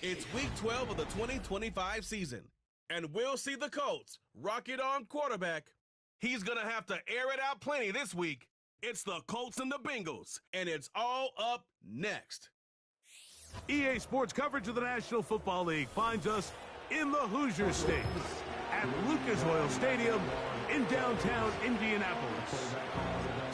It's Week 12 of the 2025 season, and we'll see the Colts rock it on quarterback. He's going to have to air it out plenty this week. It's the Colts and the Bengals, and it's all up next. EA Sports coverage of the National Football League finds us in the Hoosier State at Lucas Oil Stadium in downtown Indianapolis.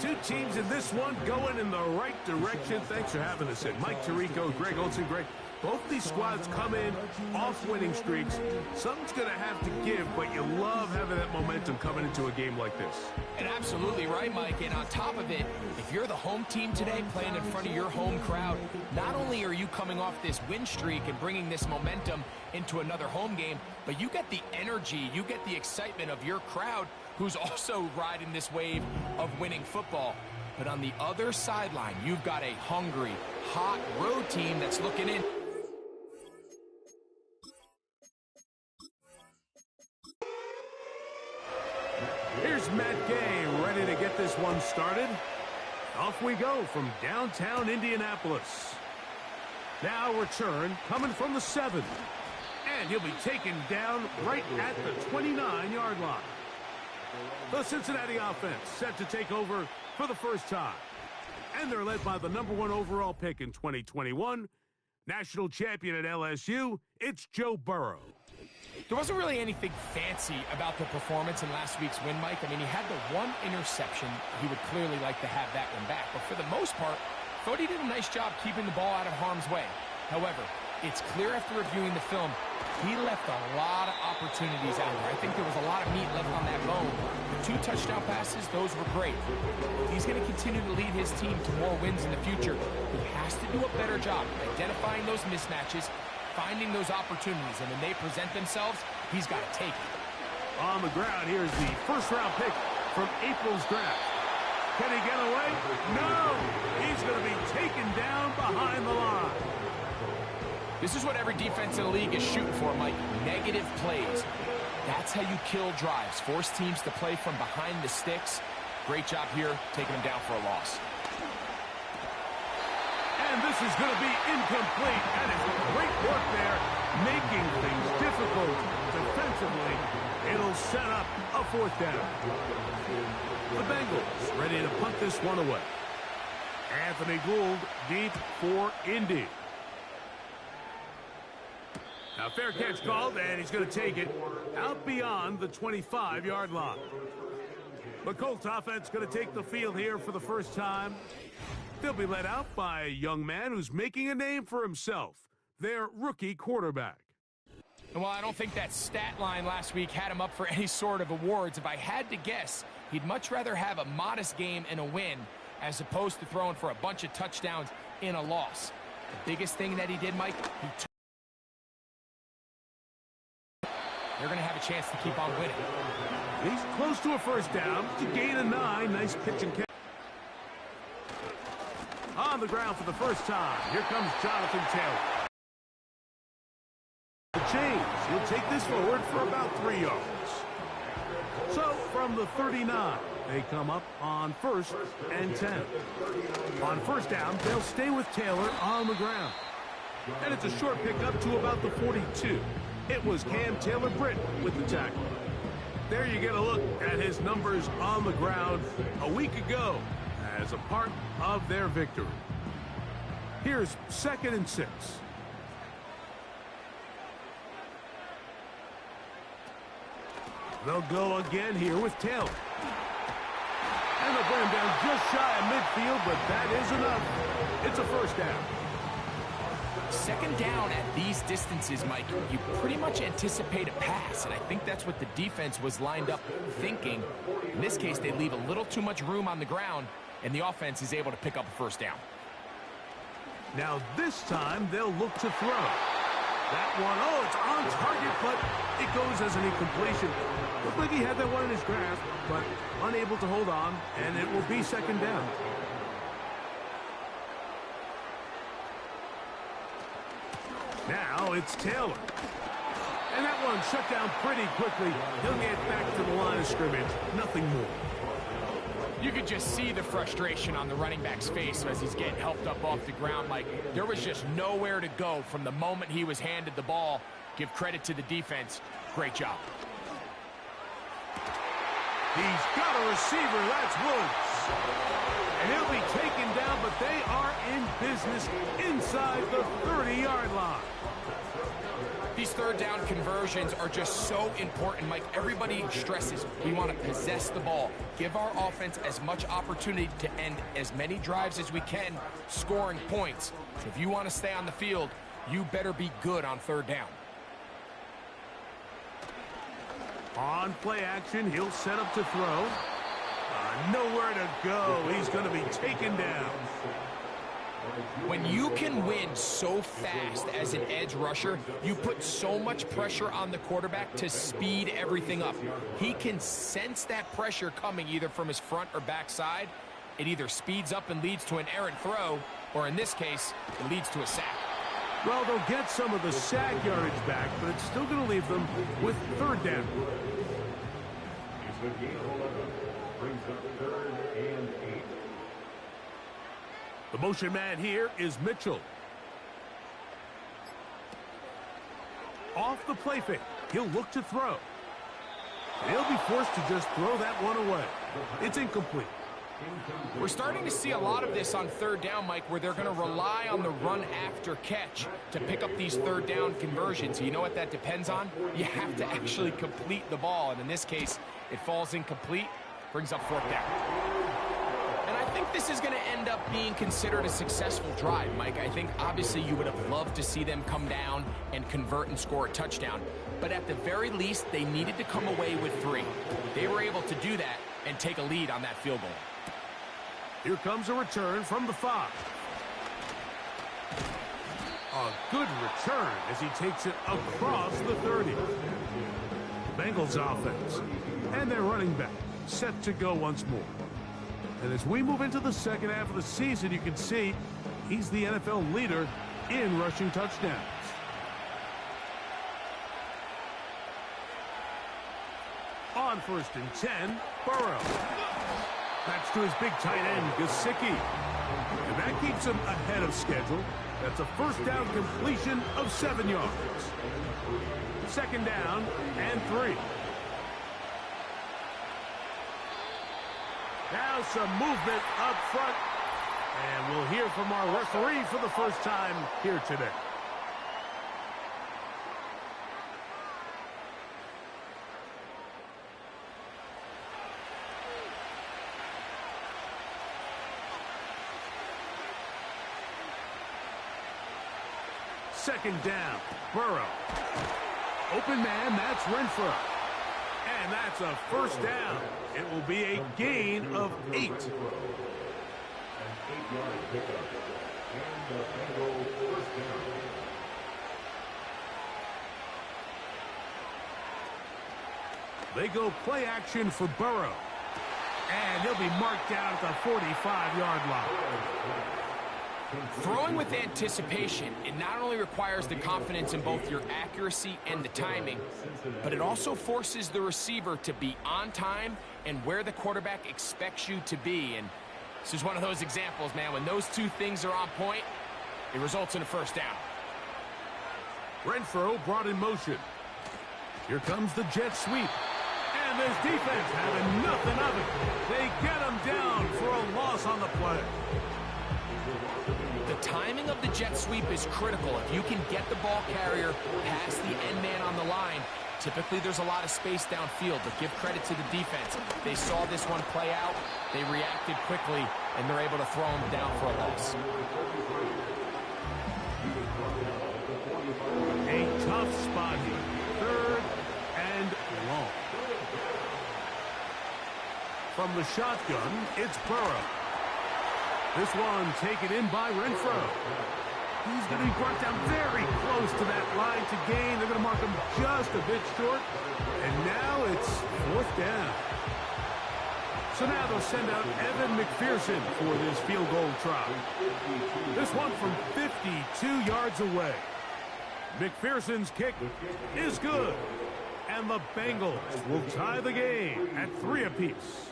Two teams in this one going in the right direction. Thanks for having us in. Mike Tirico, Greg Olson. Greg, both these squads come in off winning streaks. Something's going to have to give, but you love having that momentum coming into a game like this. And absolutely right, Mike. And on top of it, if you're the home team today playing in front of your home crowd, not only are you coming off this win streak and bringing this momentum into another home game, but you get the energy, you get the excitement of your crowd who's also riding this wave of winning football. But on the other sideline, you've got a hungry, hot road team that's looking in. Here's Matt Gay ready to get this one started. Off we go from downtown Indianapolis. Now return coming from the 7. And he'll be taken down right at the 29-yard line. The Cincinnati offense set to take over for the first time. And they're led by the #1 overall pick in 2021, national champion at LSU, it's Joe Burrow. There wasn't really anything fancy about the performance in last week's win, Mike. I mean, he had the one interception. He would clearly like to have that one back. But for the most part, I thought he did a nice job keeping the ball out of harm's way. However, it's clear after reviewing the film, he left a lot of opportunities out there. I think there was a lot of meat left on that bone. The 2 touchdown passes, those were great. He's going to continue to lead his team to more wins in the future. He has to do a better job identifying those mismatches, finding those opportunities, and when they present themselves, he's got to take it. On the ground, here's the first-round pick from April's draft. Can he get away? No! He's going to be taken down behind the line. This is what every defense in the league is shooting for, Mike. Negative plays. That's how you kill drives. Force teams to play from behind the sticks. Great job here, taking them down for a loss. And this is going to be incomplete. And it's great work there, making things difficult defensively. It'll set up a 4th down. The Bengals ready to punt this one away. Anthony Gould deep for Indy. Now, fair catch called, and he's going to take it out beyond the 25-yard line. The Colts offense going to take the field here for the first time. They'll be led out by a young man who's making a name for himself, their rookie quarterback. And while I don't think that stat line last week had him up for any sort of awards, if I had to guess, he'd much rather have a modest game and a win as opposed to throwing for a bunch of touchdowns in a loss. The biggest thing that he did, Mike, they're going to have a chance to keep on winning. He's close to a first down to gain a 9. Nice pitch and catch. On the ground for the first time, here comes Jonathan Taylor. The change. He'll take this forward for about 3 yards. So from the 39, they come up on 1st and 10. On first down, they'll stay with Taylor on the ground. And it's a short pickup to about the 42. It was Cam Taylor-Britt with the tackle. There you get a look at his numbers on the ground a week ago as a part of their victory. Here's 2nd and 6. They'll go again here with Taylor. And they'll bring him down just shy of midfield, but that is enough. It's a first down. 2nd down at these distances, Mike, you pretty much anticipate a pass, and I think that's what the defense was lined up thinking. In this case, they leave a little too much room on the ground, and the offense is able to pick up a first down. Now this time, they'll look to throw. That one, oh, it's on target, but it goes as an incompletion. Looked like he had that one in his grasp, but unable to hold on, and it will be 2nd down. Now it's Taylor. And that one shut down pretty quickly. He'll get back to the line of scrimmage. Nothing more. You could just see the frustration on the running back's face as he's getting helped up off the ground. Like, there was just nowhere to go from the moment he was handed the ball. Give credit to the defense. Great job. He's got a receiver. That's Woods. And he'll be taken down, but they are in business inside the 30-yard line. These third down conversions are just so important, Mike. Everybody stresses we want to possess the ball, give our offense as much opportunity to end as many drives as we can, scoring points. So if you want to stay on the field, you better be good on third down. On play action, he'll set up to throw. Nowhere to go. He's going to be taken down. When you can win so fast as an edge rusher, you put so much pressure on the quarterback to speed everything up. He can sense that pressure coming either from his front or back side. It either speeds up and leads to an errant throw, or in this case, it leads to a sack. Well, they'll get some of the sack yardage back, but it's still going to leave them with third down. Brings up 3rd and 8. The motion man here is Mitchell. Off the play fake, he'll look to throw. He'll be forced to just throw that one away. It's incomplete. We're starting to see a lot of this on third down, Mike, where they're going to rely on the run after catch to pick up these third down conversions. You know what that depends on? You have to actually complete the ball, and in this case, it falls incomplete, brings up 4th down. And I think this is going to end up being considered a successful drive, Mike. I think obviously you would have loved to see them come down and convert and score a touchdown. But at the very least, they needed to come away with 3. They were able to do that and take a lead on that field goal. Here comes a return from the 5. A good return as he takes it across the 30. Bengals offense. And their running back set to go once more. And as we move into the second half of the season, you can see he's the NFL leader in rushing touchdowns. On 1st and 10, Burrow. That's to his big tight end, Gesicki. And that keeps him ahead of schedule. That's a first down completion of 7 yards. 2nd down and 3. Now some movement up front. And we'll hear from our referee for the first time here today. Second down, Burrow. Open man, that's Renfro. And that's a first down. It will be a gain of 8. They go play action for Burrow. And he'll be marked down at the 45-yard line. Throwing with anticipation, it not only requires the confidence in both your accuracy and the timing, but it also forces the receiver to be on time and where the quarterback expects you to be. And this is one of those examples, man. When those two things are on point, it results in a first down. Renfro brought in motion. Here comes the jet sweep. And this defense having nothing of it. They get him down for a loss on the play. The timing of the jet sweep is critical. If you can get the ball carrier past the end man on the line, typically there's a lot of space downfield, but give credit to the defense. They saw this one play out, they reacted quickly, and they're able to throw him down for a loss. A tough spot here. 3rd and long. From the shotgun, it's Burrow. This one taken in by Renfro. He's going to be brought down very close to that line to gain. They're going to mark him just a bit short. And now it's 4th down. So now they'll send out Evan McPherson for this field goal try. This one from 52 yards away. McPherson's kick is good. And the Bengals will tie the game at 3 apiece.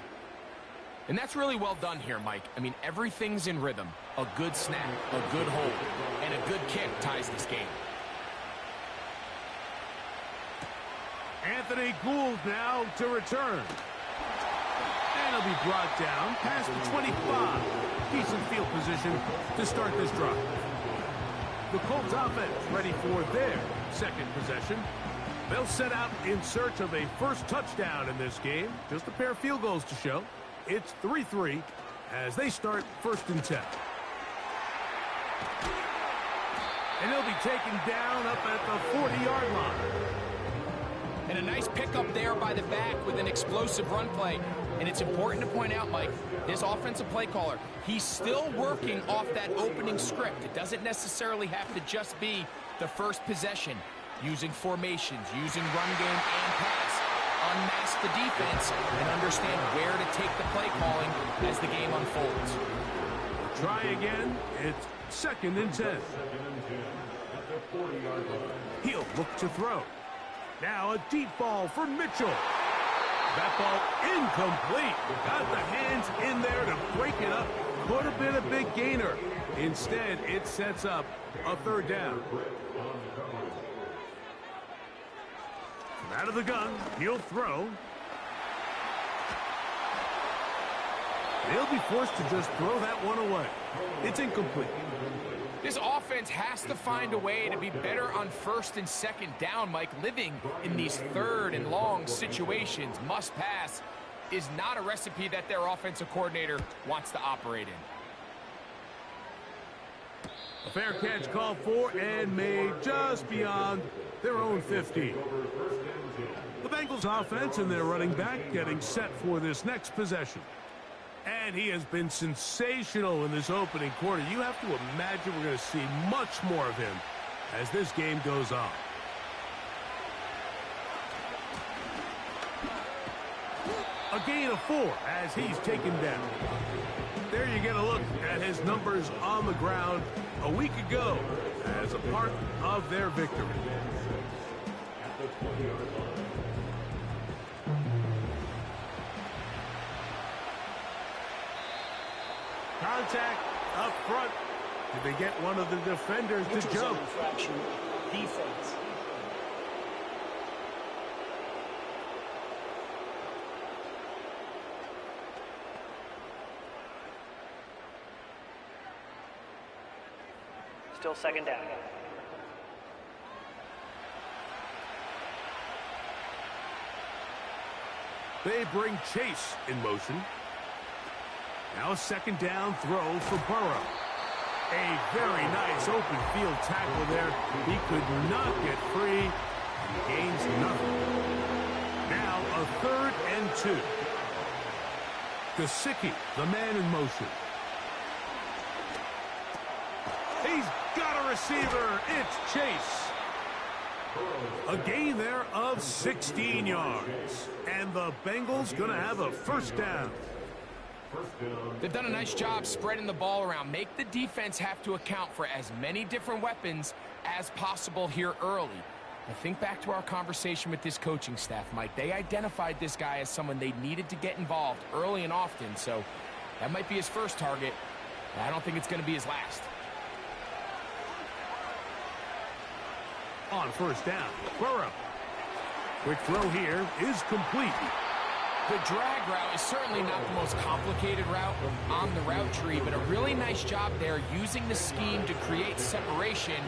And that's really well done here, Mike. I mean, everything's in rhythm. A good snap, a good hold, and a good kick ties this game. Anthony Gould now to return. And he'll be brought down past the 25. Decent field position to start this drive. The Colts offense ready for their second possession. They'll set out in search of a first touchdown in this game. Just a pair of field goals to show. It's 3-3 as they start 1st and 10. And he'll be taken down up at the 40-yard line. And a nice pickup there by the back with an explosive run play. And it's important to point out, Mike, this offensive play caller, he's still working off that opening script. It doesn't necessarily have to just be the first possession. Using formations, using run game and pass. Unmask the defense and understand where to take the play calling as the game unfolds. Try again. It's 2nd and 10. He'll look to throw. Now a deep ball for Mitchell. That ball incomplete. Got the hands in there to break it up. Could have been a big gainer. Instead, it sets up a 3rd down. From out of the gun, he'll throw. They'll be forced to just throw that one away. It's incomplete. This offense has to find a way to be better on 1st and 2nd down, Mike. Living in these 3rd and long situations, must pass, is not a recipe that their offensive coordinator wants to operate in. A fair catch called for and made just beyond their own 50. The Bengals offense and their running back getting set for this next possession. And he has been sensational in this opening quarter. You have to imagine we're going to see much more of him as this game goes on. A gain of 4 as he's taken down. There you get a look at his numbers on the ground a week ago as a part of their victory. Contact up front. Did they get one of the defenders to jump? Infraction, defense. Still 2nd down. They bring Chase in motion. Now a 2nd down throw for Burrow. A very nice open field tackle there. He could not get free. He gains nothing. Now a 3rd and 2. Gesicki, the man in motion. He's got a receiver. It's Chase. A gain there of 16 yards. And the Bengals going to have a 1st down. They've done a nice job spreading the ball around. Make the defense have to account for as many different weapons as possible here early. I think back to our conversation with this coaching staff, Mike. They identified this guy as someone they needed to get involved early and often, so that might be his first target. But I don't think it's going to be his last. On 1st down, Burrow. Quick throw here is complete. The drag route is certainly not the most complicated route on the route tree, but a really nice job there using the scheme to create separation.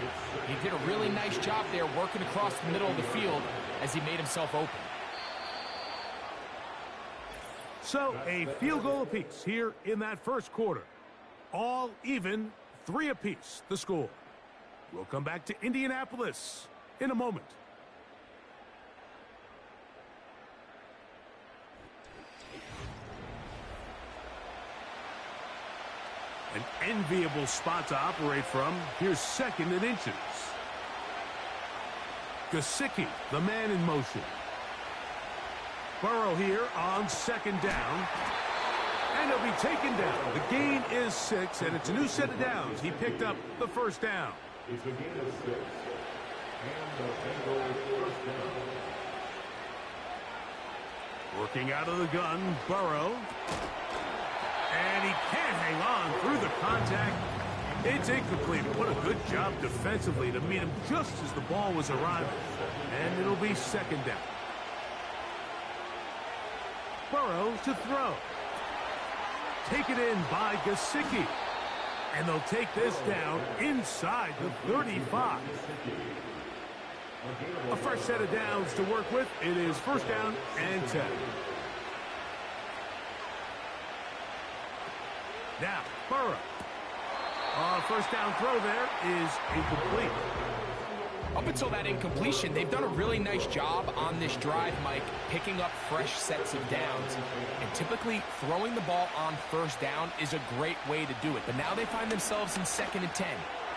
He did a really nice job there working across the middle of the field as he made himself open. So a field goal apiece here in that 1st quarter. All even, 3 apiece, the score. We'll come back to Indianapolis in a moment. An enviable spot to operate from. Here's 2nd and inches. Gesicki, the man in motion. Burrow here on 2nd down. And he'll be taken down. The gain is 6, and it's a new set of downs. He picked up the 1st down. It's a gain of 6. And the Bengals 1st down. Working out of the gun, Burrow. And he can't hang on through the contact. It's incomplete. What a good job defensively to meet him just as the ball was arriving. And it'll be second down. Burrow to throw. Taken in by Gesicki. And they'll take this down inside the 35. A fresh set of downs to work with. It is first down and 10. Now, Burrow. First down throw there is incomplete. Up until that incompletion, they've done a really nice job on this drive, Mike, picking up fresh sets of downs. And typically, throwing the ball on first down is a great way to do it. But now they find themselves in 2nd and 10.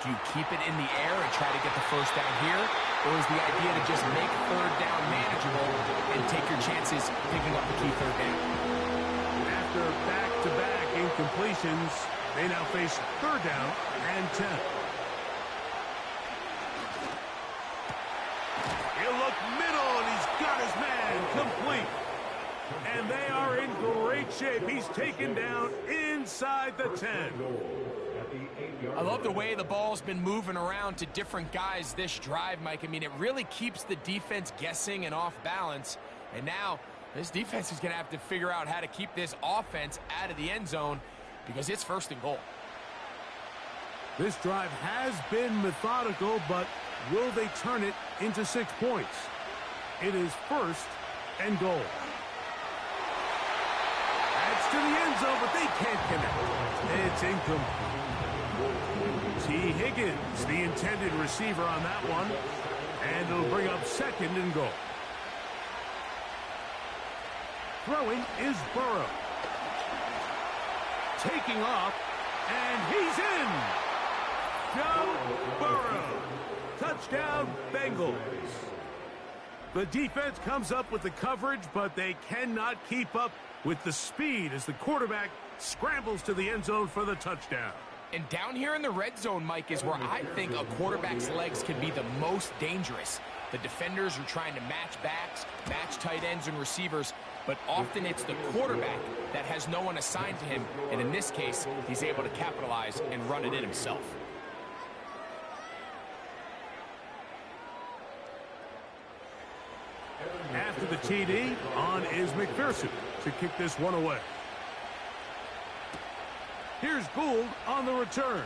Do you keep it in the air and try to get the first down here? Or is the idea to just make third down manageable and take your chances picking up the key third down? After back-to-back incompletions, they now face third down and 10. He'll look middle, and he's got his man complete. And they are in great shape. He's taken down inside the 10. I love the way the ball's been moving around to different guys this drive, Mike. I mean, it really keeps the defense guessing and off balance. And now this defense is going to have to figure out how to keep this offense out of the end zone because it's 1st and goal. This drive has been methodical, but will they turn it into 6 points? It is 1st and goal. That's to the end zone, but they can't connect. It's incomplete. T. Higgins, the intended receiver on that one, and it'll bring up 2nd and goal. Throwing is Burrow. Taking off, and he's in. Joe Burrow. Touchdown, Bengals. The defense comes up with the coverage, but they cannot keep up with the speed as the quarterback scrambles to the end zone for the touchdown. And down here in the red zone, Mike, is where I think a quarterback's legs can be the most dangerous. The defenders are trying to match backs, match tight ends and receivers, but often it's the quarterback that has no one assigned to him, and in this case, he's able to capitalize and run it in himself. After the TD, on is McPherson to kick this one away. Here's Gould on the return.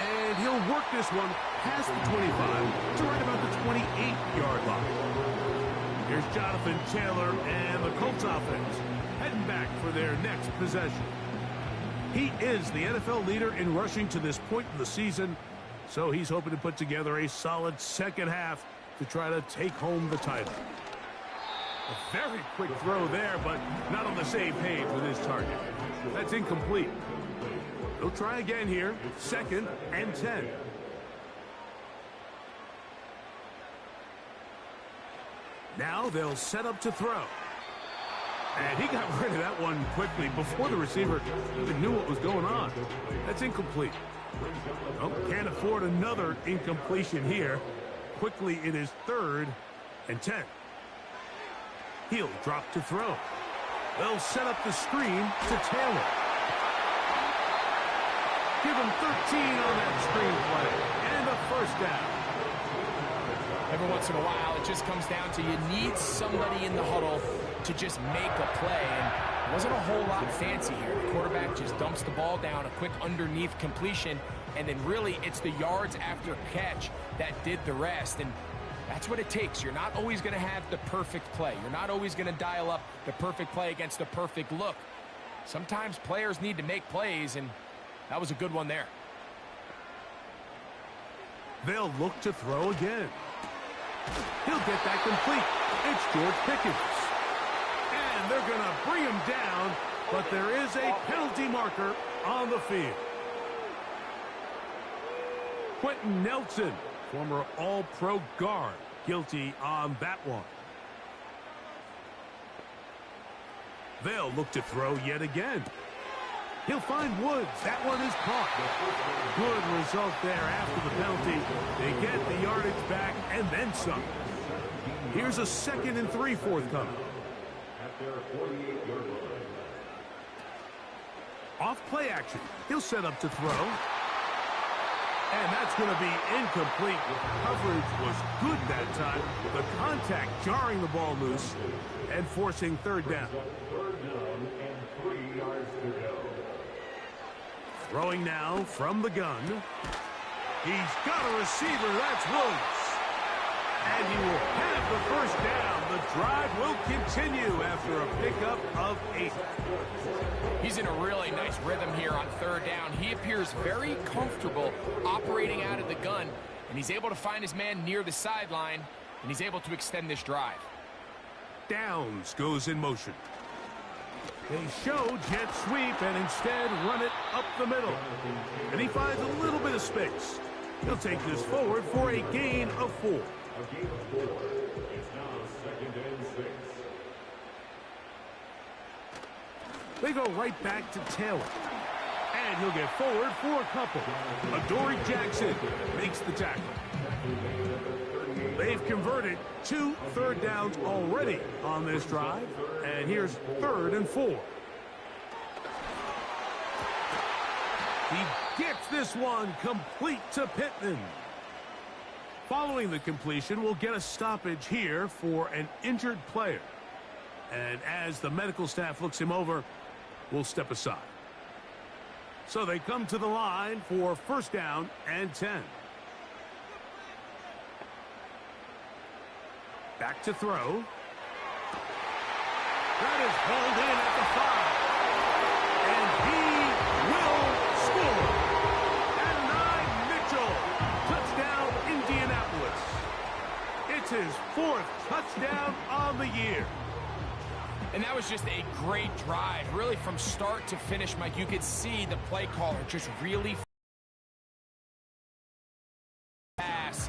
And he'll work this one past the 25 to right about the 28-yard line. Here's Jonathan Taylor and the Colts offense heading back for their next possession. He is the NFL leader in rushing to this point in the season, so he's hoping to put together a solid second half to try to take home the title. A very quick throw there, but not on the same page with his target. That's incomplete. They'll try again here. 2nd and 10. Now they'll set up to throw. And he got rid of that one quickly before the receiver even knew what was going on. That's incomplete. Oh, can't afford another incompletion here. Quickly, it is 3rd and 10. He'll drop to throw. They'll set up the screen to Taylor. Give him 13 on that screen play. And a first down. Every once in a while, it just comes down to you need somebody in the huddle to just make a play. And it wasn't a whole lot fancy here. The quarterback just dumps the ball down, a quick underneath completion, and then really it's the yards after catch that did the rest. And that's what it takes. You're not always going to have the perfect play. You're not always going to dial up the perfect play against the perfect look. Sometimes players need to make plays, and that was a good one there. They'll look to throw again. He'll get that complete. It's George Pickens. And they're going to bring him down, but there is a penalty marker on the field. Quentin Nelson, former All-Pro guard, guilty on that one. They'll look to throw yet again. He'll find Woods. That one is caught. Good result there after the penalty. They get the yardage back and then some. Here's a 2nd and 3 forthcoming. Off play action. He'll set up to throw. And that's going to be incomplete. Coverage was good that time. The contact jarring the ball loose and forcing third down. Third down and 3 yards to go. Throwing now from the gun. He's got a receiver. That's Williams. And he will have the first down. The drive will continue after a pickup of 8. He's in a really nice rhythm here on third down. He appears very comfortable operating out of the gun, and he's able to find his man near the sideline, and he's able to extend this drive. Downs goes in motion. They show jet sweep and instead run it up the middle. And he finds a little bit of space. He'll take this forward for a gain of 4. A gain of 4. It's now 2nd and 6. They go right back to Taylor. And he'll get forward for a couple. Adoree Jackson makes the tackle. They've converted 2 third downs already on this drive. And here's 3rd and 4. He gets this one complete to Pittman. Following the completion, we'll get a stoppage here for an injured player. And as the medical staff looks him over, we'll step aside. So they come to the line for first down and 10. Back to throw. That is hauled in at the 5. And he will score. And 9 Mitchell. Touchdown, Indianapolis. It's his 4th touchdown on the year. And that was just a great drive. Really, from start to finish, Mike, you could see the play caller just really pass.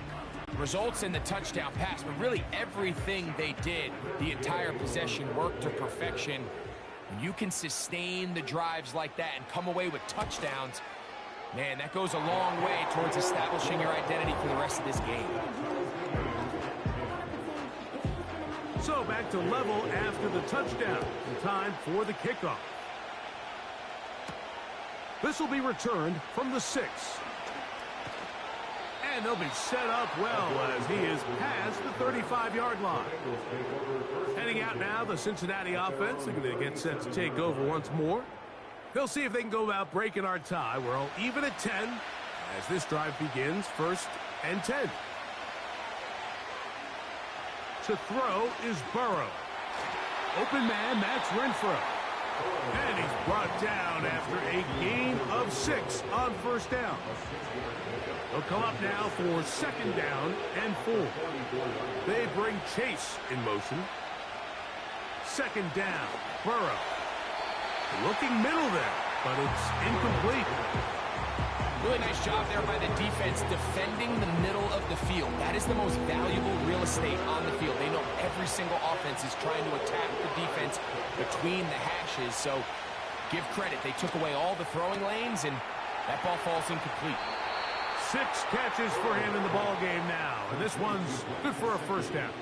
Results in the touchdown pass, but really everything they did, the entire possession worked to perfection. When you can sustain the drives like that and come away with touchdowns, man, that goes a long way towards establishing your identity for the rest of this game. So back to level after the touchdown. Time for the kickoff. This will be returned from the 6. And they'll be set up well as he is past the 35-yard line. Heading out now, the Cincinnati offense. They're going to get set to take over once more. They'll see if they can go about breaking our tie. We're all even at 10 as this drive begins, 1st and 10. To throw is Burrow. Open man, that's Renfro. And he's brought down after a gain of 6 on first down. They'll come up now for 2nd down and 4. They bring Chase in motion. 2nd down, Burrow. Looking middle there, but it's incomplete. Really nice job there by the defense defending the middle of the field. That is the most valuable real estate on the field. They know every single offense is trying to attack the defense between the hashes, so give credit. They took away all the throwing lanes, and that ball falls incomplete. 6 catches for him in the ball game now, and this one's good for a first down.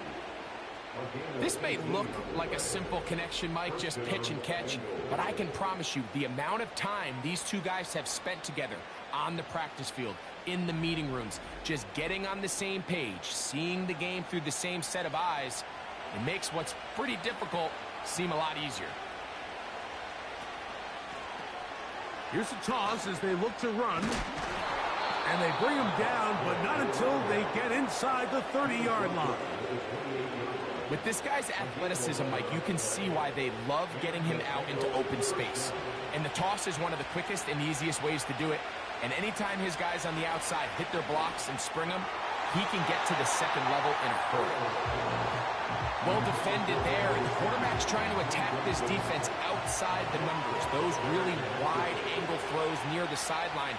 This may look like a simple connection, Mike, just pitch and catch, but I can promise you the amount of time these two guys have spent together on the practice field, in the meeting rooms, just getting on the same page, seeing the game through the same set of eyes, it makes what's pretty difficult seem a lot easier. Here's a toss as they look to run. And they bring him down, but not until they get inside the 30-yard line. With this guy's athleticism, Mike, you can see why they love getting him out into open space. And the toss is one of the quickest and easiest ways to do it. And anytime his guys on the outside hit their blocks and spring them, he can get to the 2nd level in a hurry. Well defended there, and the quarterback's trying to attack this defense outside the numbers. Those really wide angle throws near the sideline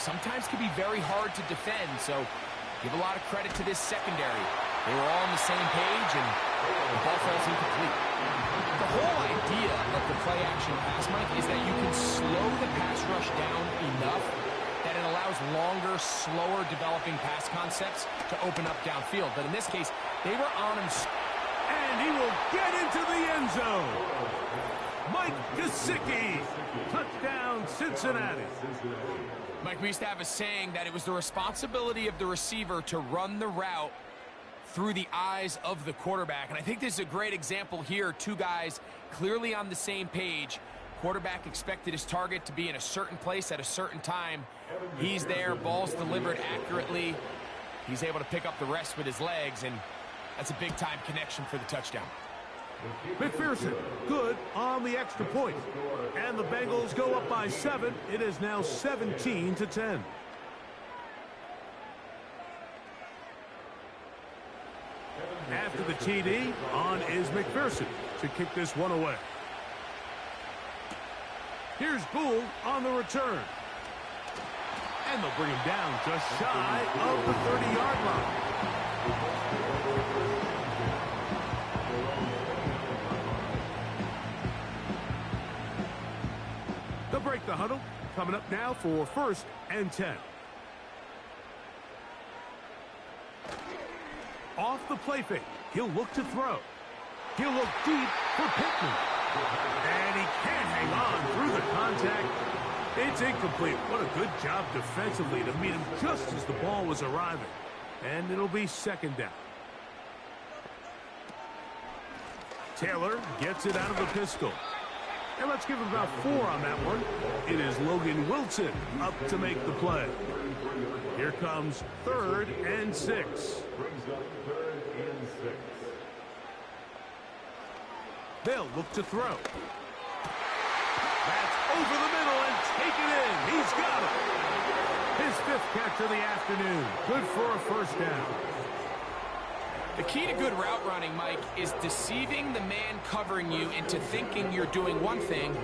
sometimes can be very hard to defend, so give a lot of credit to this secondary. They were all on the same page, and the ball falls incomplete. The whole idea of the play-action pass, Mike, is that you can slow the pass rush down enough that it allows longer, slower developing pass concepts to open up downfield. But in this case, they were on him. And he will get into the end zone. Mike Gesicki. Touchdown, Cincinnati. Mike, we used to have a saying that it was the responsibility of the receiver to run the route through the eyes of the quarterback. And I think this is a great example here. Two guys clearly on the same page. Quarterback expected his target to be in a certain place at a certain time. He's there, ball's delivered accurately. He's able to pick up the rest with his legs, and that's a big-time connection for the touchdown. McPherson, good on the extra point. And the Bengals go up by 7. It is now 17-10. After the TD, on is McPherson to kick this one away. Here's Gould on the return. And they'll bring him down just shy of the 30-yard line. They'll break the huddle. Coming up now for 1st and 10. Off the play fake. He'll look to throw. He'll look deep for Pittman. And he can't hang on through the contact. It's incomplete. What a good job defensively to meet him just as the ball was arriving. And it'll be 2nd down. Taylor gets it out of the pistol. And let's give him about 4 on that one. It is Logan Wilson up to make the play. Here comes 3rd and 6. Brings up 3rd and 6. They'll look to throw. That's over the middle and taken in. He's got it. His 5th catch of the afternoon. Good for a 1st down. The key to good route running, Mike, is deceiving the man covering you into thinking you're doing one thing,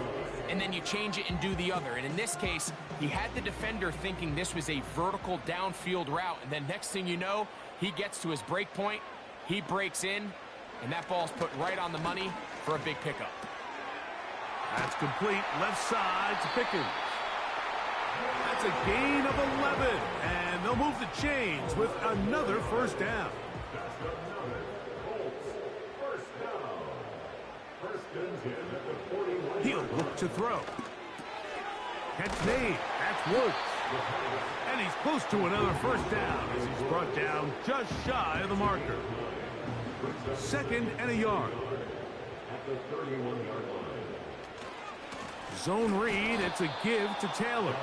and then you change it and do the other. And in this case, he had the defender thinking this was a vertical downfield route, and then next thing you know, he gets to his break point, he breaks in, and that ball's put right on the money for a big pickup. That's complete. Left side to Pickens. That's a gain of 11, and they'll move the chains with another 1st down. He'll look to throw. Catch made. That's Woods. And he's close to another 1st down as he's brought down just shy of the marker. 2nd and a yard. At the 31-yard line. Zone read. It's a give to Taylor.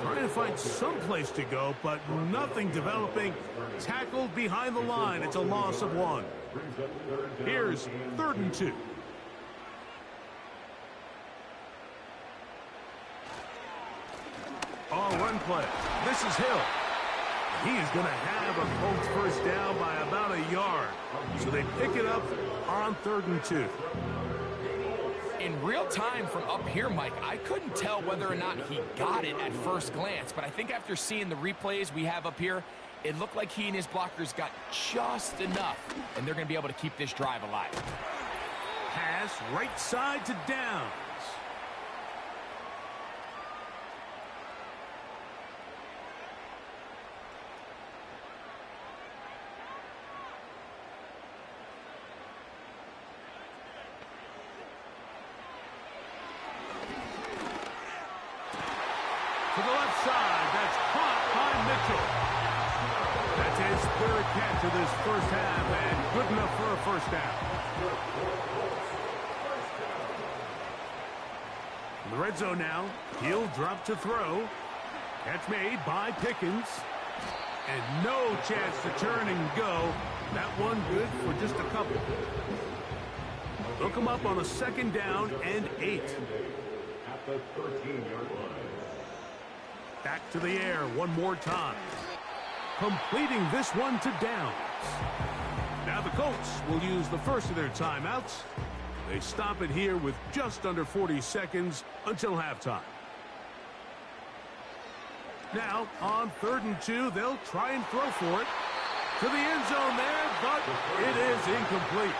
Trying to find some place to go, but nothing developing. Tackled behind the line. It's a loss of 1. Here's 3rd and 2. Run play. This is Hill. He is going to have a Colts 1st down by about a yard. So they pick it up on 3rd and 2. In real time from up here, Mike, I couldn't tell whether or not he got it at first glance, but I think after seeing the replays we have up here, it looked like he and his blockers got just enough, and they're going to be able to keep this drive alive. Pass right side to Downs. To the left side, that's caught by Mitchell. That's his 3rd catch of this 1st half, and good enough for a 1st down. In the red zone now, he'll drop to throw. Catch made by Pickens. And no chance to turn and go. That one good for just a couple. They'll come up on a 2nd down and 8. At the 13-yard line. Back to the air one more time. Completing this one to Downs. Now the Colts will use the first of their timeouts. They stop it here with just under 40 seconds until halftime. Now, on 3rd and 2, they'll try and throw for it. To the end zone there, but it is incomplete.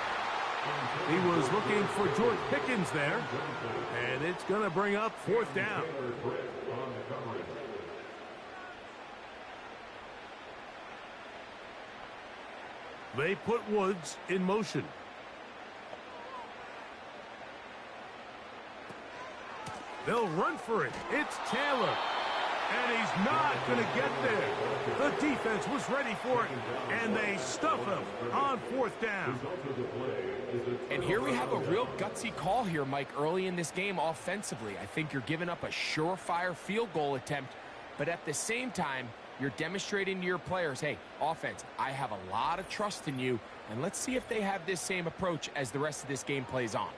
He was looking for George Pickens there, and it's going to bring up 4th down. They put Woods in motion. They'll run for it. It's Taylor. And he's not going to get there. The defense was ready for it, and they stuff him on 4th down. And here we have a real gutsy call here, Mike, early in this game offensively. I think you're giving up a surefire field goal attempt, but at the same time, you're demonstrating to your players, hey, offense, I have a lot of trust in you, and let's see if they have this same approach as the rest of this game plays on.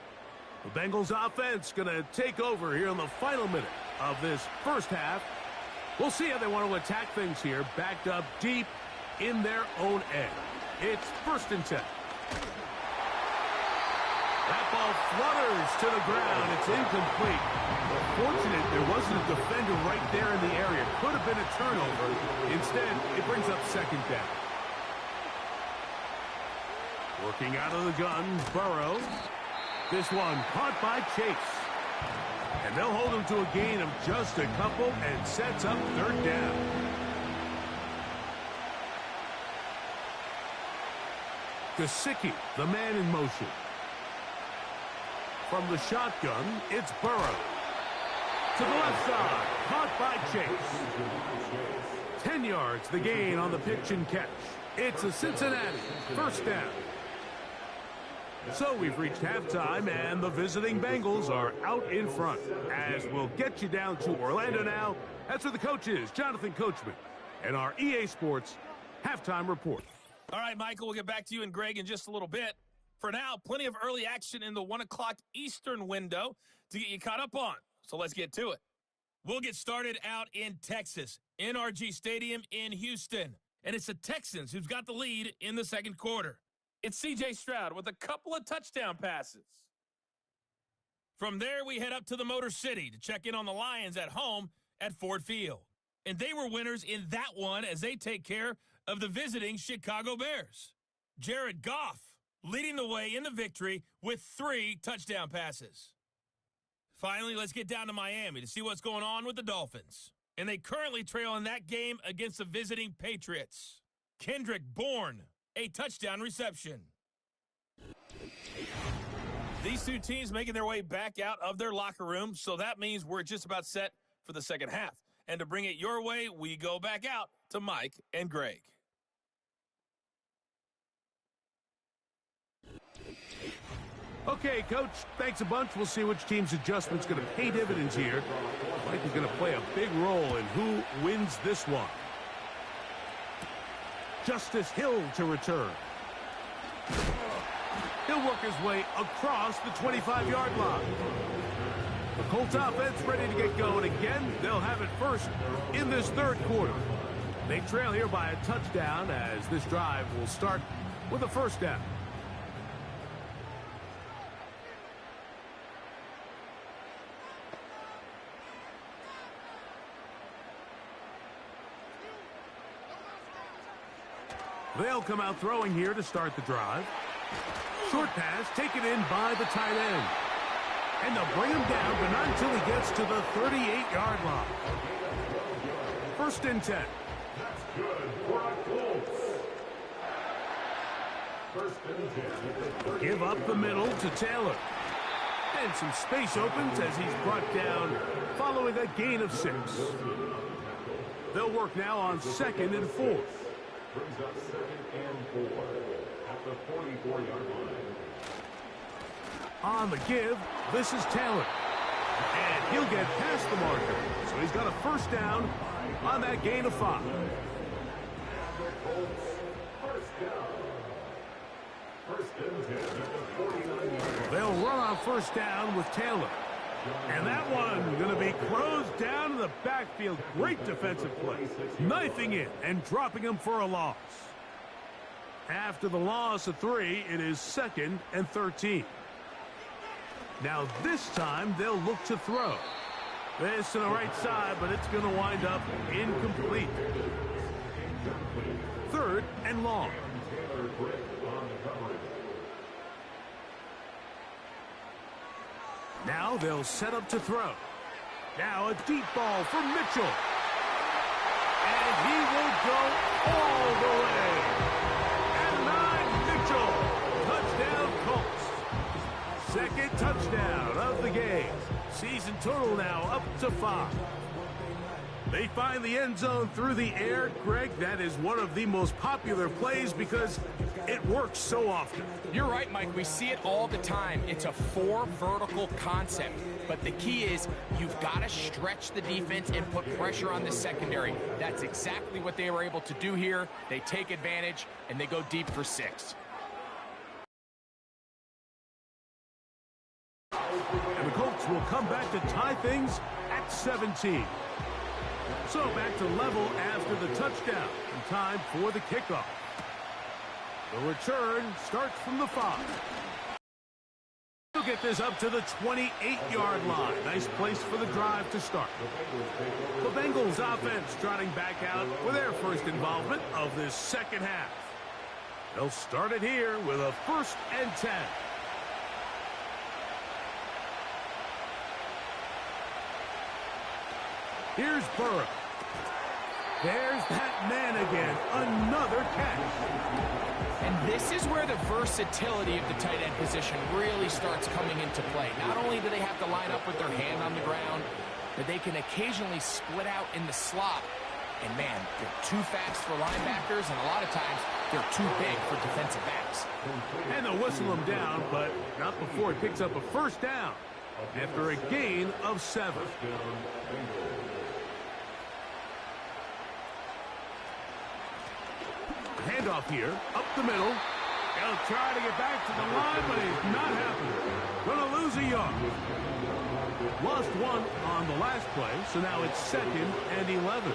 The Bengals offense going to take over here in the final minute of this first half. We'll see how they want to attack things here, backed up deep in their own end. It's 1st and 10. That ball flutters to the ground. It's incomplete. Fortunate there wasn't a defender right there in the area. Could have been a turnover. Instead, it brings up 2nd down. Working out of the gun, Burrow. This one caught by Chase. And they'll hold him to a gain of just a couple and sets up 3rd down. Gesicki, the man in motion. From the shotgun, it's Burrow. To the left side, caught by Chase. 10 yards, the gain on the pitch and catch. It's a Cincinnati 1st down. So we've reached halftime, and the visiting Bengals are out in front. As we'll get you down to Orlando now, that's where the coach is, Jonathan Coachman, and our EA Sports halftime report. All right, Michael, we'll get back to you and Greg in just a little bit. For now, plenty of early action in the 1 o'clock Eastern window to get you caught up on. So let's get to it. We'll get started out in Texas, NRG Stadium in Houston. And it's the Texans who's got the lead in the 2nd quarter. It's C.J. Stroud with a couple of touchdown passes. From there, we head up to the Motor City to check in on the Lions at home at Ford Field. And they were winners in that one as they take care of the visiting Chicago Bears. Jared Goff leading the way in the victory with 3 touchdown passes. Finally, let's get down to Miami to see what's going on with the Dolphins. And they currently trail in that game against the visiting Patriots. Kendrick Bourne, a touchdown reception. These two teams making their way back out of their locker room, so that means we're just about set for the 2nd half. And to bring it your way, we go back out to Mike and Greg. Okay, Coach, thanks a bunch. We'll see which team's adjustment's going to pay dividends here. Mike is going to play a big role in who wins this one. Justice Hill to return. He'll work his way across the 25-yard line. The Colts offense ready to get going again. They'll have it first in this 3rd quarter. They trail here by a touchdown as this drive will start with a 1st down. They'll come out throwing here to start the drive. Short pass taken in by the tight end. And they'll bring him down, but not until he gets to the 38-yard line. 1st and 10. That's good for our Colts. 1st and 10. Give up the middle to Taylor. And some space opens as he's brought down following a gain of 6. They'll work now on 2nd and 4. Brings up 2nd and 4 at the 44-yard line. On the give, this is Taylor. And he'll get past the marker. So he's got a 1st down on that gain of 5. And the Colts, 1st down. 1st and 10 at the 49-yard line. They'll run on 1st down with Taylor. And that one going to be closed down in the backfield. Great defensive play. Knifing it and dropping him for a loss. After the loss of 3, it is 2nd and 13. Now this time they'll look to throw. This to the right side, but it's going to wind up incomplete. 3rd and long. Now they'll set up to throw. Now a deep ball for Mitchell. And he will go all the way. And 9, Mitchell. Touchdown, Colts. 2nd touchdown of the game. See season total now up to 5. They find the end zone through the air. Greg, that is one of the most popular plays because it works so often. You're right, Mike. We see it all the time. It's a 4 vertical concept. But the key is you've got to stretch the defense and put pressure on the secondary. That's exactly what they were able to do here. They take advantage, and they go deep for 6. And the Colts will come back to tie things at 17. So back to level after the touchdown. And time for the kickoff. The return starts from the 5. He'll get this up to the 28-yard line. Nice place for the drive to start. The Bengals offense trotting back out for their first involvement of this second half. They'll start it here with a 1st and 10. Here's Burrow. There's that man again. Another catch. And this is where the versatility of the tight end position really starts coming into play. Not only do they have to line up with their hand on the ground, but they can occasionally split out in the slot. And man, they're too fast for linebackers, and a lot of times they're too big for defensive backs. And they'll whistle him down, but not before he picks up a 1st down after a gain of 7. Handoff here, up the middle. He'll try to get back to the line, but he's not happening. Gonna lose a yard. Lost 1 on the last play, so now it's 2nd and 11.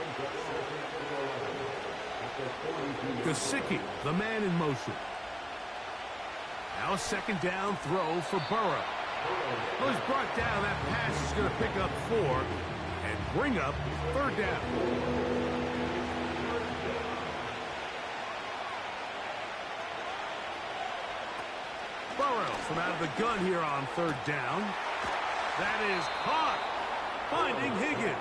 Gesicki, the man in motion. Now a 2nd down throw for Burrow. Well, he's brought down. That pass is going to pick up 4 and bring up 3rd down. Burrow from out of the gun here on 3rd down. That is caught. Finding Higgins.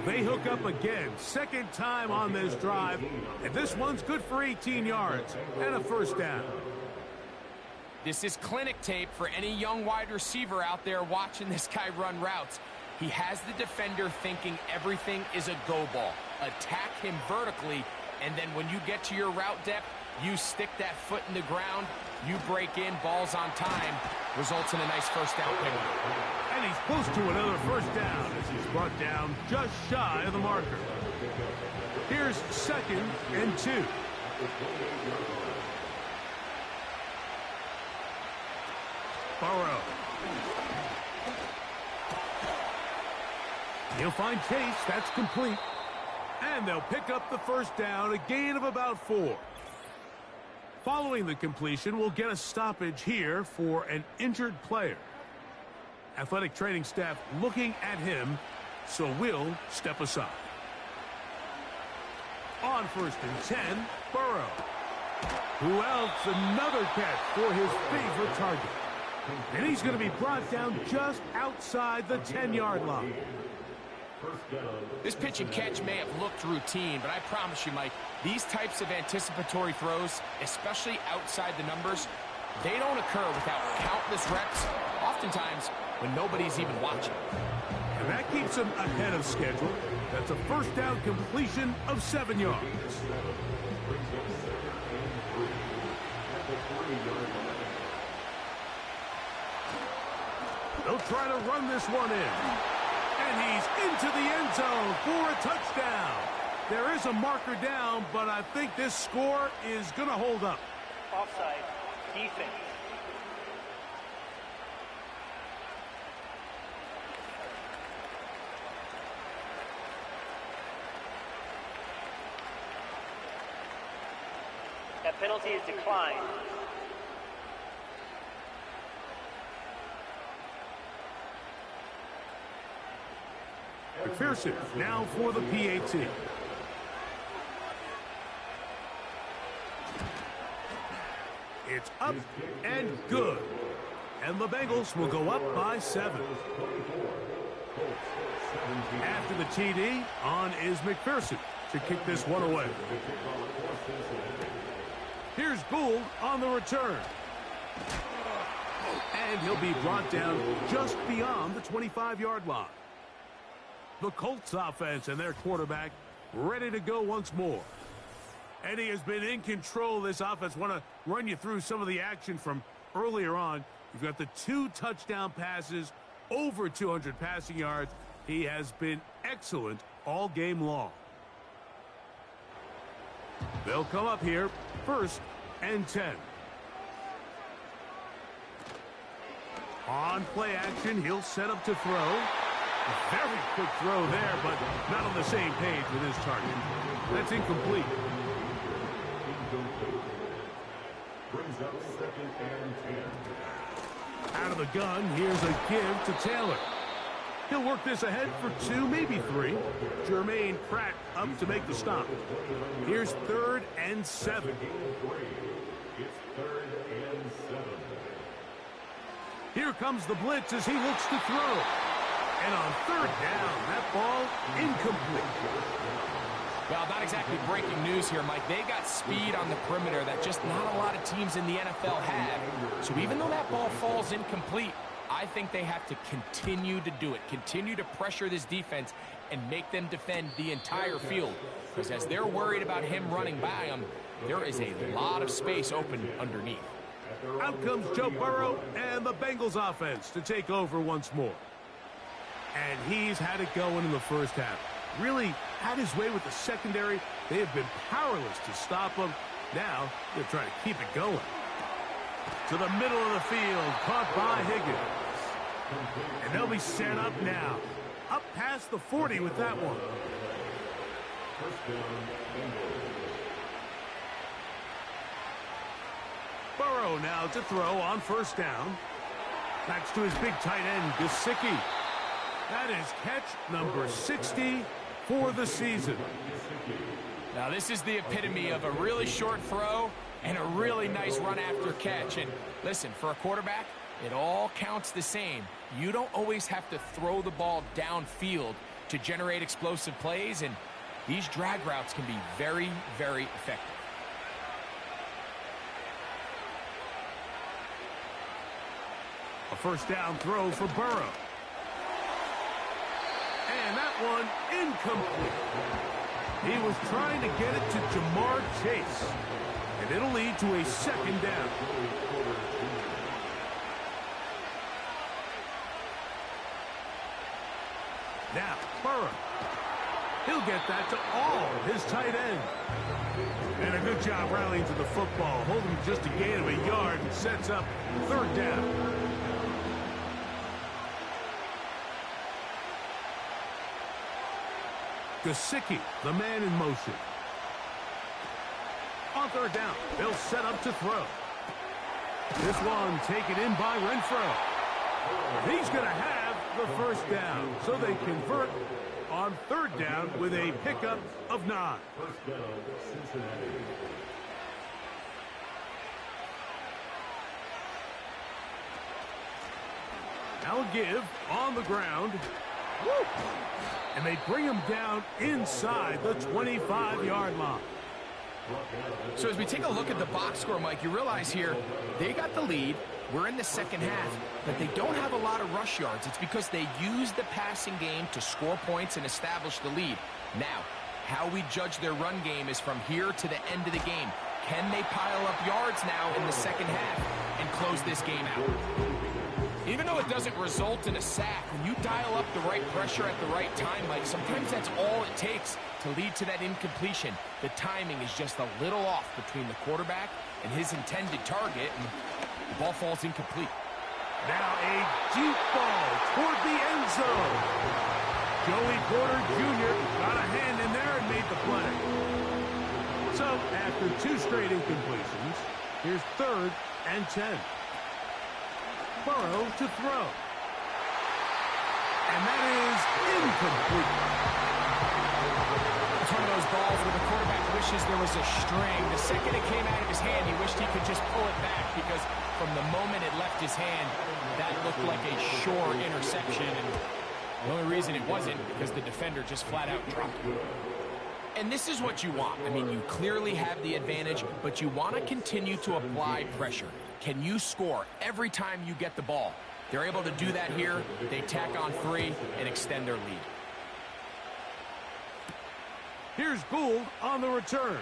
They hook up again. 2nd time on this drive. And this one's good for 18 yards and a 1st down. This is clinic tape for any young wide receiver out there watching this guy run routes. He has the defender thinking everything is a go ball. Attack him vertically, and then when you get to your route depth, you stick that foot in the ground, you break in, balls on time, results in a nice 1st down pickup. And he's close to another 1st down as he's brought down just shy of the marker. Here's 2nd and 2. Burrow. He'll find Chase. That's complete. And they'll pick up the 1st down, a gain of about 4. Following the completion, we'll get a stoppage here for an injured player. Athletic training staff looking at him, so we'll step aside. On 1st and 10, Burrow. Who else? Another catch for his favorite target. And he's going to be brought down just outside the 10-yard line. This pitch and catch may have looked routine, but I promise you, Mike, these types of anticipatory throws, especially outside the numbers, they don't occur without countless reps, oftentimes when nobody's even watching. And that keeps him ahead of schedule. That's a 1st down completion of 7 yards. They'll try to run this one in. And he's into the end zone for a touchdown. There is a marker down, but I think this score is going to hold up. Offside. Defense. That penalty is declined. McPherson now for the PAT. It's up and good. And the Bengals will go up by 7. After the TD, on is McPherson to kick this one away. Here's Gould on the return. And he'll be brought down just beyond the 25-yard line. The Colts offense and their quarterback ready to go once more. And he has been in control of this offense. Want to run you through some of the action from earlier on. You've got the 2 touchdown passes, over 200 passing yards. He has been excellent all game long. They'll come up here, 1st and 10. On play action, he'll set up to throw. A very quick throw there, but not on the same page with his target. That's incomplete. Brings up 2nd and 10. Out of the gun, here's a give to Taylor. He'll work this ahead for 2, maybe 3. Jermaine Pratt up to make the stop. Here's 3rd and 7. It's 3rd and 7. Here comes the blitz as he looks to throw. And on 3rd down, that ball incomplete. Well, not exactly breaking news here, Mike. They got speed on the perimeter that just not a lot of teams in the NFL have. So even though that ball falls incomplete, I think they have to continue to do it. Continue to pressure this defense and make them defend the entire field. Because as they're worried about him running by them, there is a lot of space open underneath. Out comes Joe Burrow and the Bengals offense to take over once more. And he's had it going in the first half. Really had his way with the secondary. They have been powerless to stop him. Now they're trying to keep it going. To the middle of the field, caught by Higgins. And they'll be set up now. Up past the 40 with that one. Burrow now to throw on 1st down. Backs to his big tight end, Gesicki. That is catch number 60 for the season. Now this is the epitome of a really short throw and a really nice run after catch. And listen, for a quarterback, it all counts the same. You don't always have to throw the ball downfield to generate explosive plays, and these drag routes can be very, very effective. A 1st down throw for Burrow. And that one incomplete. He was trying to get it to Jamar Chase. And it'll lead to a 2nd down. Now, Burrow. He'll get that to all his tight end. And a good job rallying to the football. Holding just a gain of a yard and sets up 3rd down. Gesicki, the man in motion. On 3rd down, they'll set up to throw. This one taken in by Renfro. He's going to have the 1st down. So they convert on 3rd down with a pickup of 9. 1st down, Cincinnati. Now a give on the ground. Woo! And they bring him down inside the 25-yard line. So as we take a look at the box score, Mike, you realize here they got the lead. We're in the 2nd half, but they don't have a lot of rush yards. It's because they use the passing game to score points and establish the lead. Now, how we judge their run game is from here to the end of the game. Can they pile up yards now in the 2nd half and close this game out? Even though it doesn't result in a sack, when you dial up the right pressure at the right time, Mike, sometimes that's all it takes to lead to that incompletion. The timing is just a little off between the quarterback and his intended target, and the ball falls incomplete. Now a deep ball toward the end zone. Joey Porter Jr. got a hand in there and made the play. So after 2 straight incompletions, here's 3rd and 10. Burrow to throw. And that is incomplete. It's one of those balls where the quarterback wishes there was a string. The second it came out of his hand, he wished he could just pull it back, because from the moment it left his hand, that looked like a sure interception. And the only reason it wasn't because the defender just flat out dropped it. And this is what you want. I mean, you clearly have the advantage, but you want to continue to apply pressure. Can you score every time you get the ball? They're able to do that here. They tack on 3 and extend their lead. Here's Gould on the return.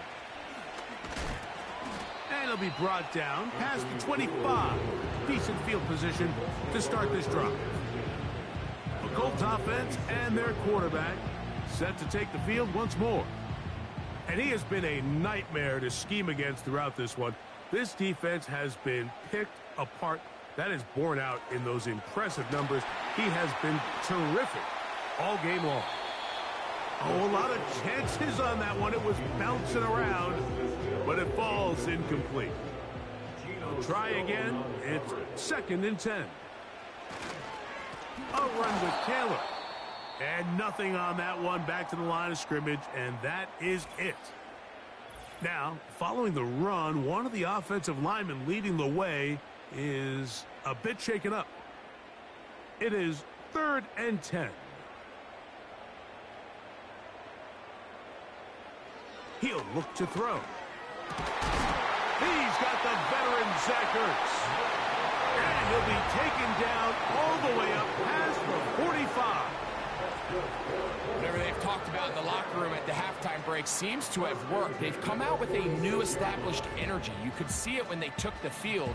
And he'll be brought down past the 25. Decent field position to start this drive. The Colts offense and their quarterback set to take the field once more. And he has been a nightmare to scheme against throughout this one. This defense has been picked apart. That is borne out in those impressive numbers. He has been terrific all game long. Oh, a lot of chances on that one. It was bouncing around, but it falls incomplete. They'll try again. It's 2nd and 10. A run with Taylor. And nothing on that one. Back to the line of scrimmage, and that is it. Now, following the run, one of the offensive linemen leading the way is a bit shaken up. It is 3rd and 10. He'll look to throw. He's got the veteran Zach Ertz. And he'll be taken down all the way up past the 45. Whatever they've talked about in the locker room at the halftime break seems to have worked. They've come out with a new established energy. You could see it when they took the field.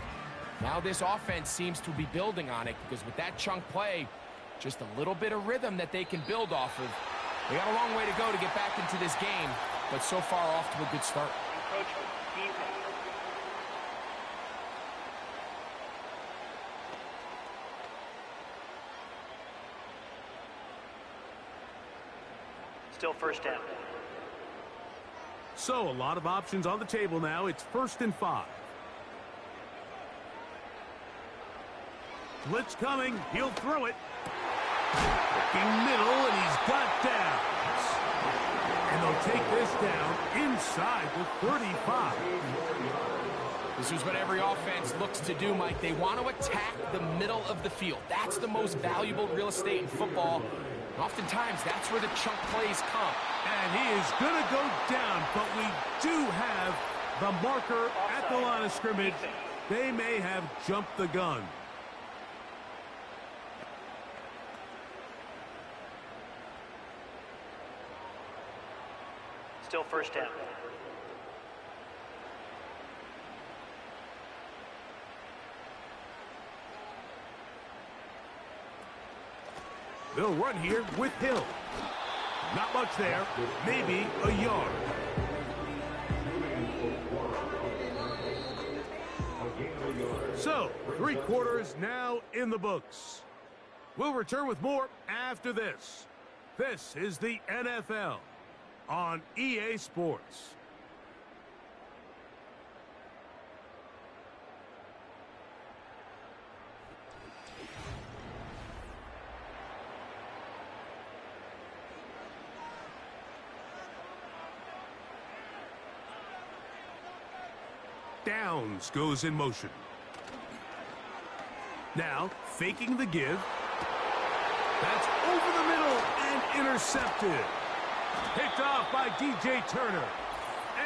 Now this offense seems to be building on it because with that chunk play, just a little bit of rhythm that they can build off of. They got a long way to go to get back into this game, but so far off to a good start. Encroachment, defense. Still 1st down. So a lot of options on the table now. It's 1st and 5. Blitz coming. He'll throw it. Looking middle, and he's got downs. And they'll take this down inside the 35. This is what every offense looks to do, Mike. They want to attack the middle of the field. That's the most valuable real estate in football. And oftentimes, that's where the chunk plays come. And he is going to go down, but we do have the marker at the line of scrimmage. They may have jumped the gun. Still 1st down. They'll run here with Hill. Not much there. Maybe a yard. So, 3 quarters now in the books. We'll return with more after this. This is the NFL on EA Sports. Downs goes in motion. Now, faking the give. That's over the middle and intercepted. Picked off by DJ Turner.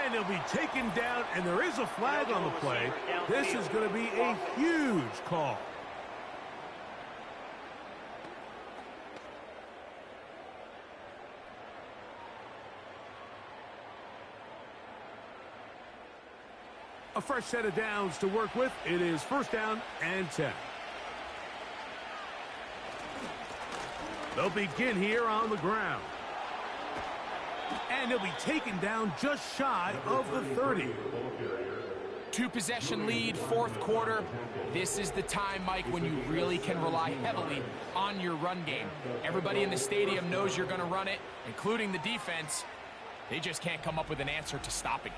And he'll be taken down, and there is a flag on the play. This is going to be a huge call. A fresh set of downs to work with. It is 1st down and 10. They'll begin here on the ground. And he'll be taken down just shy of the 30. 2-possession lead, 4th quarter. This is the time, Mike, when you really can rely heavily on your run game. Everybody in the stadium knows you're going to run it, including the defense. They just can't come up with an answer to stopping it.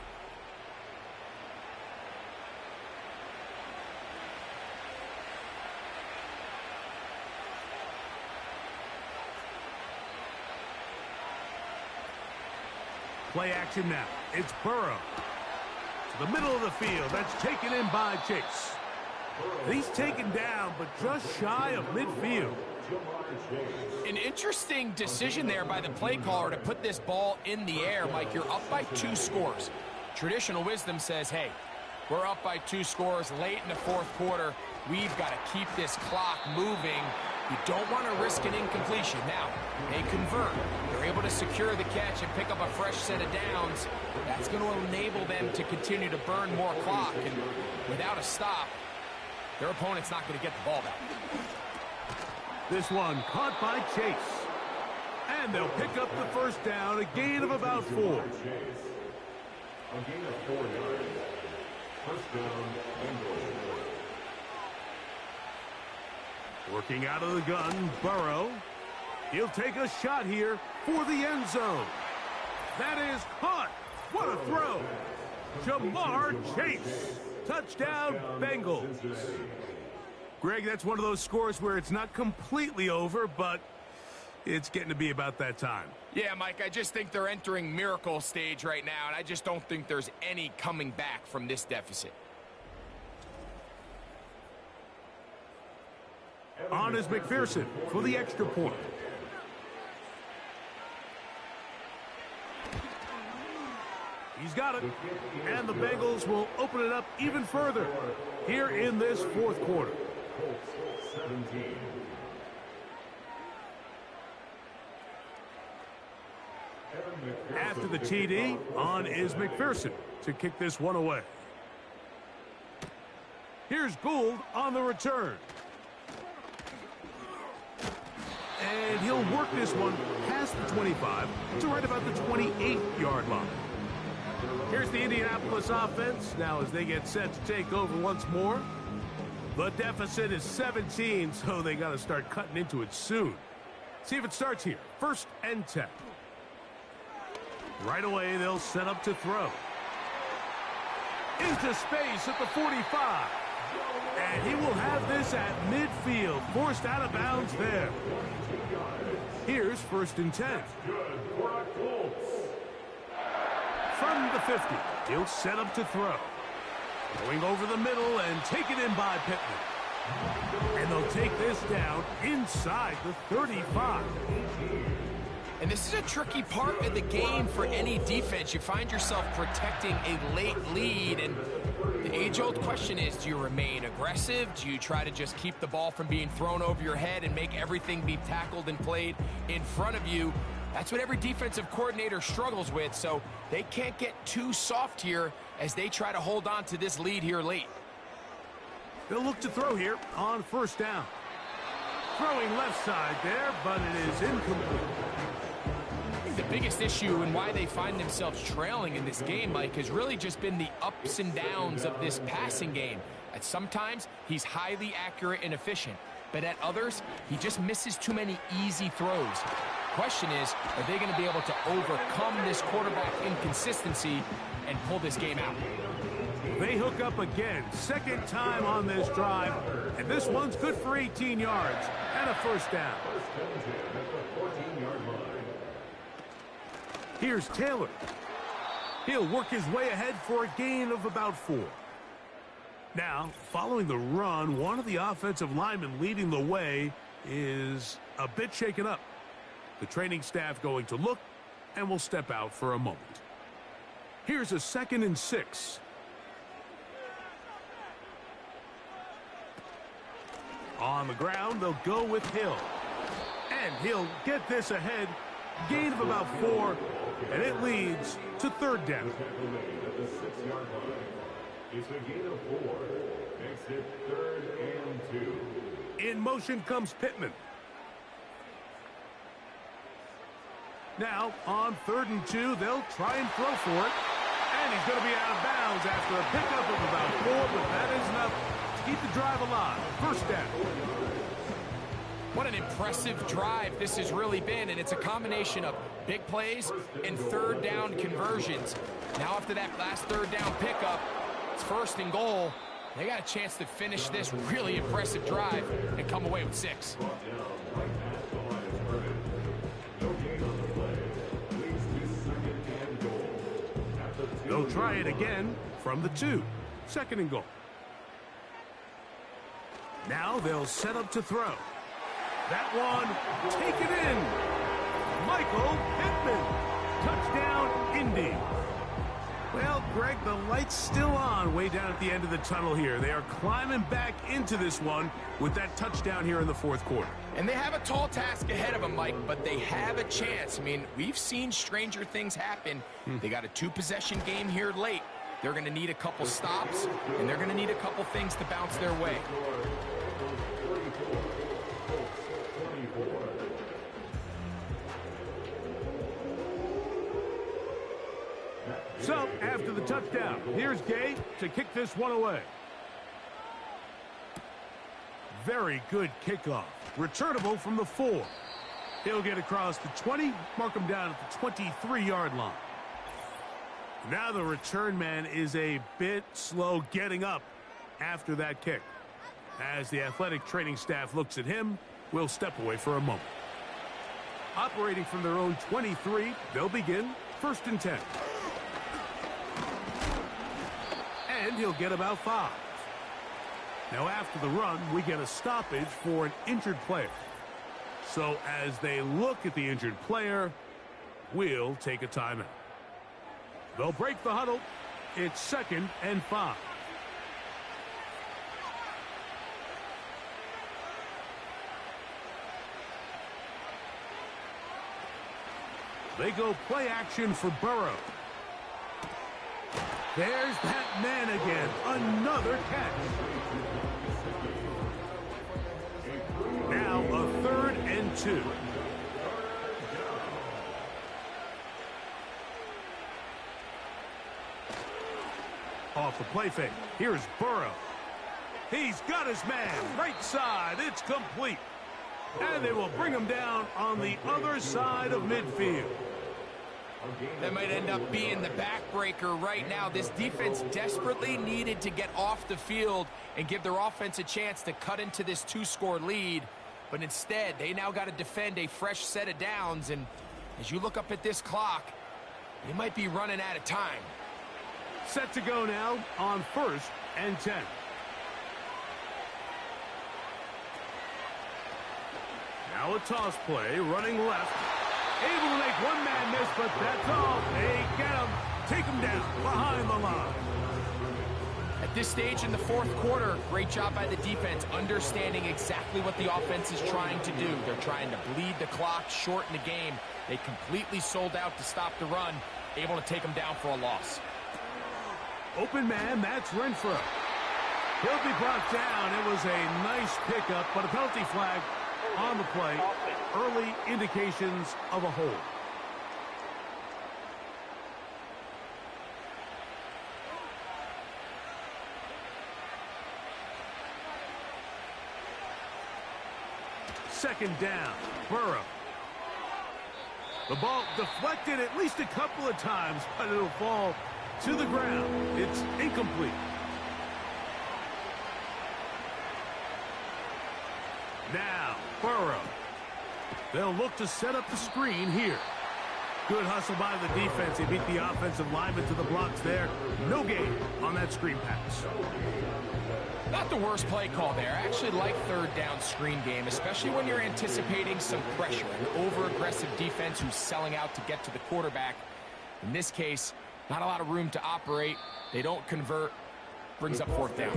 Play action now. It's Burrow. To the middle of the field. That's taken in by Chase. And he's taken down, but just shy of midfield. An interesting decision there by the play caller to put this ball in the air. Mike, you're up by 2 scores. Traditional wisdom says, hey, we're up by 2 scores late in the 4th quarter. We've got to keep this clock moving. You don't want to risk an incompletion. Now, they convert. They're able to secure the catch and pick up a fresh set of downs. That's going to enable them to continue to burn more clock. And without a stop, their opponent's not going to get the ball back. This one caught by Chase. And they'll pick up the first down, a gain of about 4. A gain of 4 yards. First down, Bengals. Working out of the gun, Burrow. He'll take a shot here for the end zone. That is caught. What a throw. Jamar Chase. Touchdown, Bengals. Greg, that's one of those scores where it's not completely over, but it's getting to be about that time. Yeah, Mike, I just think they're entering miracle stage right now, and I just don't think there's any coming back from this deficit. On is McPherson for the extra point. He's got it. And the Bengals will open it up even further here in this 4th quarter. Colts 17. After the TD, on is McPherson to kick this one away. Here's Gould on the return. And he'll work this one past the 25 to right about the 28-yard line. Here's the Indianapolis offense now as they get set to take over once more. The deficit is 17, so they got to start cutting into it soon. See if it starts here. 1st and 10. Right away, they'll set up to throw. Into space at the 45. And he will have this at midfield, forced out of bounds there. Here's 1st and 10. From the 50, he'll set up to throw. Going over the middle and taken in by Pittman. And they'll take this down inside the 35. And this is a tricky part of the game for any defense. You find yourself protecting a late lead, and the age-old question is, do you remain aggressive? Do you try to just keep the ball from being thrown over your head and make everything be tackled and played in front of you? That's what every defensive coordinator struggles with, so they can't get too soft here as they try to hold on to this lead here late. They'll look to throw here on 1st down. Throwing left side there, but it is incomplete. The biggest issue and why they find themselves trailing in this game, Mike, has really just been the ups and downs of this passing game. At sometimes, he's highly accurate and efficient, but at others, he just misses too many easy throws. Question is, are they going to be able to overcome this quarterback inconsistency and pull this game out? They hook up again, 2nd time on this drive, and this one's good for 18 yards and a 1st down. Here's Taylor. He'll work his way ahead for a gain of about 4. Now, following the run, one of the offensive linemen leading the way is a bit shaken up. The training staff going to look and will step out for a moment. Here's a 2nd and 6. On the ground, they'll go with Hill. And he'll get this ahead. Gain of about 4, and it leads to 3rd down. At the 6-yard line. It's a gain of 4. Makes it 3rd and 2. In motion comes Pittman. Now, on 3rd and 2, they'll try and throw for it. And he's going to be out of bounds after a pickup of about 4, but that is enough to keep the drive alive. 1st down. What an impressive drive this has really been, and it's a combination of big plays and 3rd down conversions. Now after that last 3rd down pickup, it's 1st and goal. They got a chance to finish this really impressive drive and come away with 6. They'll try it again from the 2. 2nd and goal. Now they'll set up to throw. That one, take it in. Michael Pittman. Touchdown, Indy. Well, Greg, the light's still on way down at the end of the tunnel here. They are climbing back into this one with that touchdown here in the fourth quarter. And they have a tall task ahead of them, Mike, but they have a chance. I mean, we've seen stranger things happen. They got a two-possession game here late. They're going to need a couple stops, and they're going to need a couple things to bounce their way. So, after the touchdown, here's Gay to kick this one away. Very good kickoff. Returnable from the 4. He'll get across the 20, mark him down at the 23-yard line. Now the return man is a bit slow getting up after that kick. As the athletic training staff looks at him, we'll step away for a moment. Operating from their own 23, they'll begin 1st and 10. And he'll get about 5. Now after the run, we get a stoppage for an injured player. So as they look at the injured player, we'll take a timeout. They'll break the huddle. It's 2nd and 5. They go play action for Burrow. There's that man again. Another catch. Now a 3rd and 2. Off the play fake. Here's Burrow. He's got his man. Right side. It's complete. And they will bring him down on the other side of midfield. That might end up being the backbreaker right now. This defense desperately needed to get off the field and give their offense a chance to cut into this 2-score lead. But instead, they now got to defend a fresh set of downs. And as you look up at this clock, they might be running out of time. Set to go now on 1st and 10. Now a toss play, running left. Able to make one man miss, but that's all. They get him, take him down behind the line. At this stage in the fourth quarter, great job by the defense, understanding exactly what the offense is trying to do. They're trying to bleed the clock, shorten the game. They completely sold out to stop the run, able to take them down for a loss. Open man, that's Renfro. He'll be brought down. It was a nice pickup, but a penalty flag on the play. Early indications of a hold. Second down, Burrow. The ball deflected at least a couple of times, but it'll fall to the ground. It's incomplete. Now, Burrow. They'll look to set up the screen here. Good hustle by the defense. They beat the offensive lineman to the blocks there. No gain on that screen pass. Not the worst play call there. I actually like 3rd down screen game, especially when you're anticipating some pressure. An over-aggressive defense who's selling out to get to the quarterback. In this case, not a lot of room to operate. They don't convert. Brings up 4th down.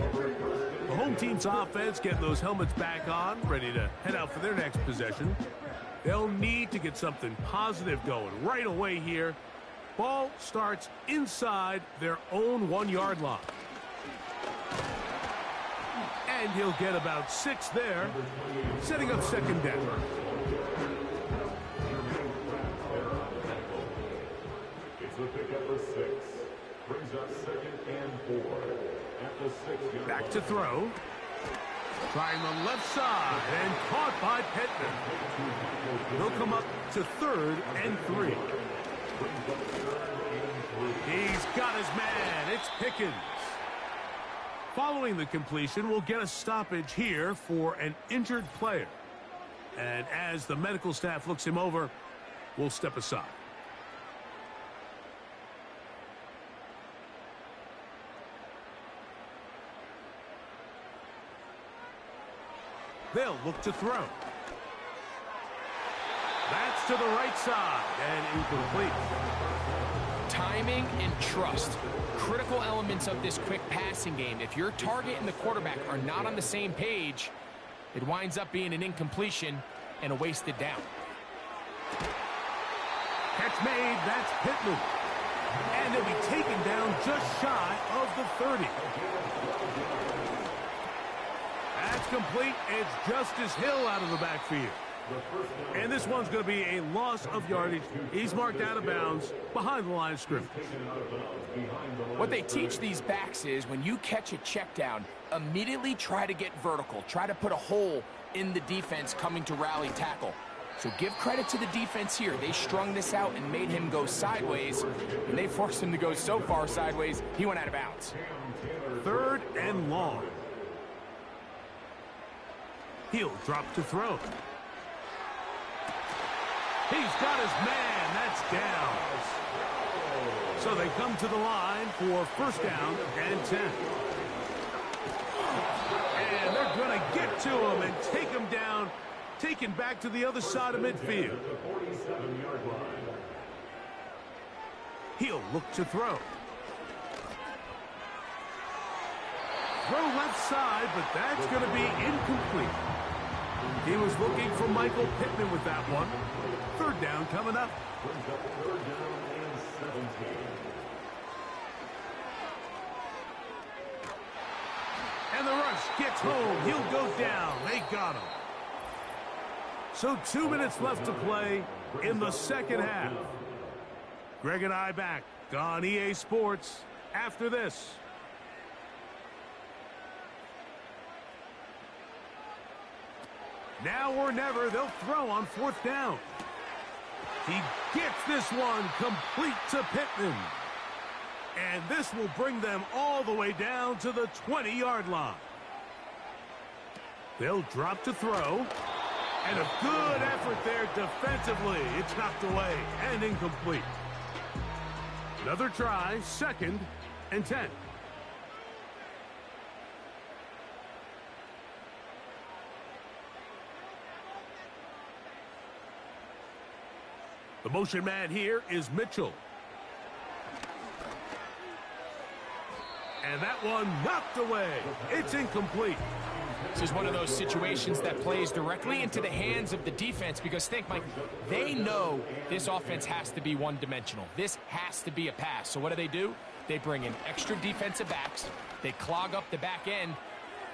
The home team's offense getting those helmets back on, ready to head out for their next possession. They'll need to get something positive going right away here. Ball starts inside their own 1-yard line. And he'll get about 6 there, setting up 2nd down. It's a pickup for 6. Brings up 2nd and 4. At the 6-yard Back to throw. Trying the left side and caught by Pittman. He'll come up to 3rd and 3. He's got his man. It's Pickens. Following the completion, we'll get a stoppage here for an injured player. And as the medical staff looks him over, we'll step aside. They'll look to throw. to the right side and incomplete. Timing and trust, critical elements of this quick passing game. If your target and the quarterback are not on the same page, it winds up being an incompletion and a wasted down. Catch made, that's Pittman. And they'll be taken down just shy of the 30. That's complete. It's Justice Hill out of the backfield. And this one's going to be a loss of yardage. He's marked out of bounds behind the line of scrimmage. What they teach these backs is when you catch a check down, immediately try to get vertical. Try to put a hole in the defense coming to rally tackle. So give credit to the defense here. They strung this out and made him go sideways. And they forced him to go so far sideways, he went out of bounds. 3rd and long. He'll drop to throw. He's got his man. That's down. So they come to the line for 1st down and 10. And they're going to get to him and take him down, taken back to the other side of midfield. He'll look to throw. Throw left side, but that's going to be incomplete. He was looking for Michael Pittman with that one. 3rd down coming up. 3rd down and 17. And the rush gets home. He'll go down. They got him. So 2 minutes left to play in the 2nd half. Greg and I back on EA Sports after this. Now or never, they'll throw on 4th down. He gets this one complete to Pittman. And this will bring them all the way down to the 20-yard line. They'll drop to throw. And a good effort there defensively. It's knocked away and incomplete. Another try, 2nd and 10. The motion man here is Mitchell. And that one knocked away. It's incomplete. This is one of those situations that plays directly into the hands of the defense because think, Mike, they know this offense has to be one-dimensional. This has to be a pass. So what do? They bring in extra defensive backs. They clog up the back end.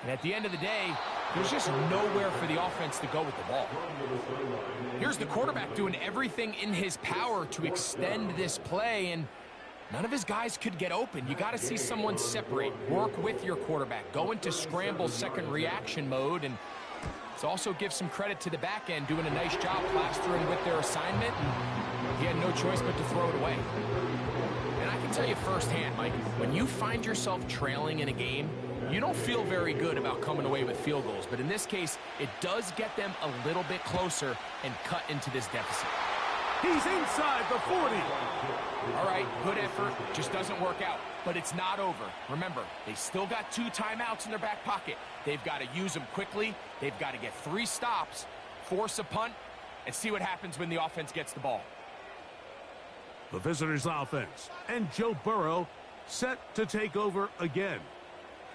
And at the end of the day, there's just nowhere for the offense to go with the ball. Here's the quarterback doing everything in his power to extend this play, and none of his guys could get open. You got to see someone separate, work with your quarterback, go into scramble second reaction mode, and let's also give some credit to the back end doing a nice job plastering with their assignment, and he had no choice but to throw it away. And I can tell you firsthand, Mike, when you find yourself trailing in a game, you don't feel very good about coming away with field goals, but in this case, it does get them a little bit closer and cut into this deficit. He's inside the 40. All right, good effort, just doesn't work out, but it's not over. Remember, they still got 2 timeouts in their back pocket. They've got to use them quickly. They've got to get 3 stops, force a punt, and see what happens when the offense gets the ball. The visitors' offense and Joe Burrow set to take over again.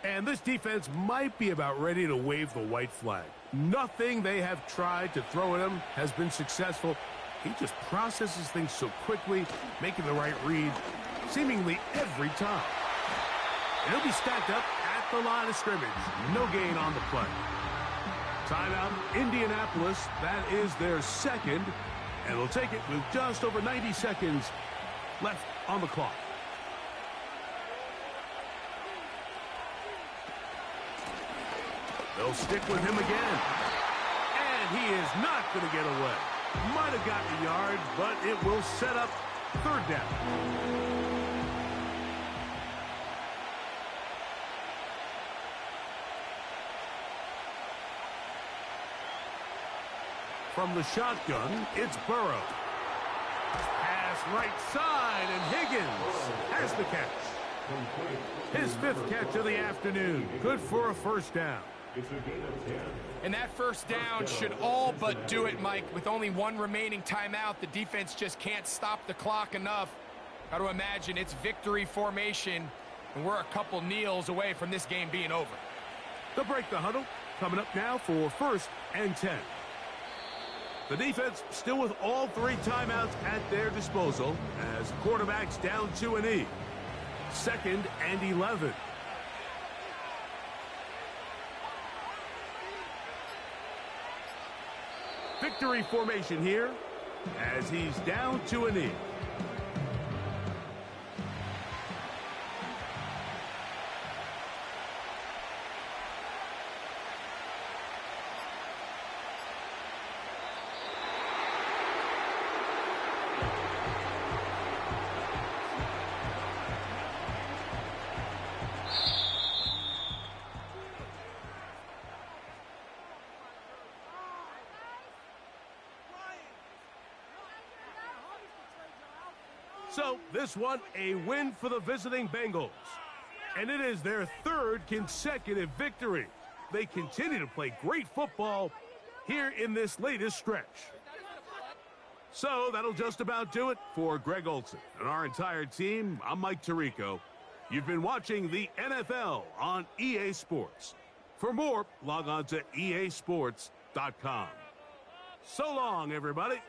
And this defense might be about ready to wave the white flag. Nothing they have tried to throw at him has been successful. He just processes things so quickly, making the right read seemingly every time. And he'll be stacked up at the line of scrimmage. No gain on the play. Timeout, Indianapolis. That is their 2nd. And they'll take it with just over 90 seconds left on the clock. They'll stick with him again. And he is not going to get away. Might have gotten a yard, but it will set up 3rd down. From the shotgun, it's Burrow. Pass right side, and Higgins has the catch. His 5th catch of the afternoon. Good for a 1st down. It's a gain of 10. And that first down should all but do it, Mike. With only one remaining timeout, the defense just can't stop the clock enough. Got to imagine it's victory formation, and we're a couple kneels away from this game being over. They'll break the huddle. Coming up now for 1st and 10. The defense still with all 3 timeouts at their disposal as quarterbacks down to a knee. 2nd and 11. Victory formation here as he's down to a knee. So, this one, a win for the visiting Bengals. And it is their 3rd consecutive victory. They continue to play great football here in this latest stretch. So, that'll just about do it for Greg Olson and our entire team. I'm Mike Tirico. You've been watching the NFL on EA Sports. For more, log on to easports.com. So long, everybody.